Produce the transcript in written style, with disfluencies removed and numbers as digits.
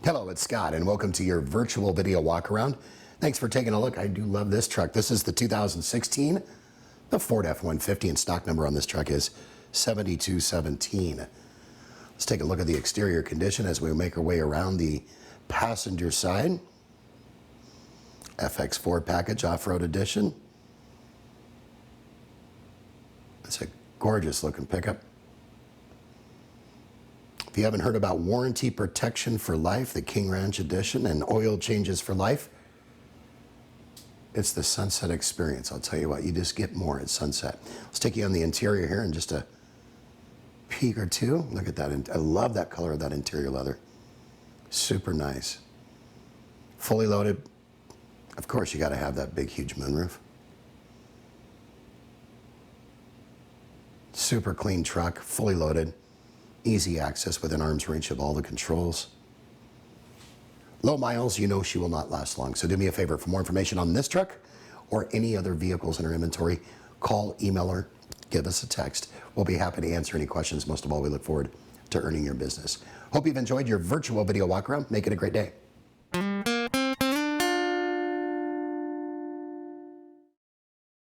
Hello, it's Scott, and welcome to your virtual video walk around. Thanks for taking a look. I do love this truck. This is the 2016, the Ford F150, and stock number on this truck is 7217. Let's take a look at the exterior condition as we make our way around the passenger side. FX Ford package, off-road edition. It's a gorgeous looking pickup. If you haven't heard about warranty protection for life, the King Ranch edition, and oil changes for life, it's the Sunset experience. I'll tell you what, you just get more at Sunset. Let's take you on the interior here in just a peek or two. Look at that. I love that color of that interior leather. Super nice. Fully loaded. Of course, you got to have that big, huge moonroof. Super clean truck, fully loaded. Easy access within arm's reach of all the controls. Low miles, you know she will not last long. So do me a favor, for more information on this truck or any other vehicles in our inventory, call, email, or give us a text. We'll be happy to answer any questions. Most of all, we look forward to earning your business. Hope you've enjoyed your virtual video walk around. Make it a great day.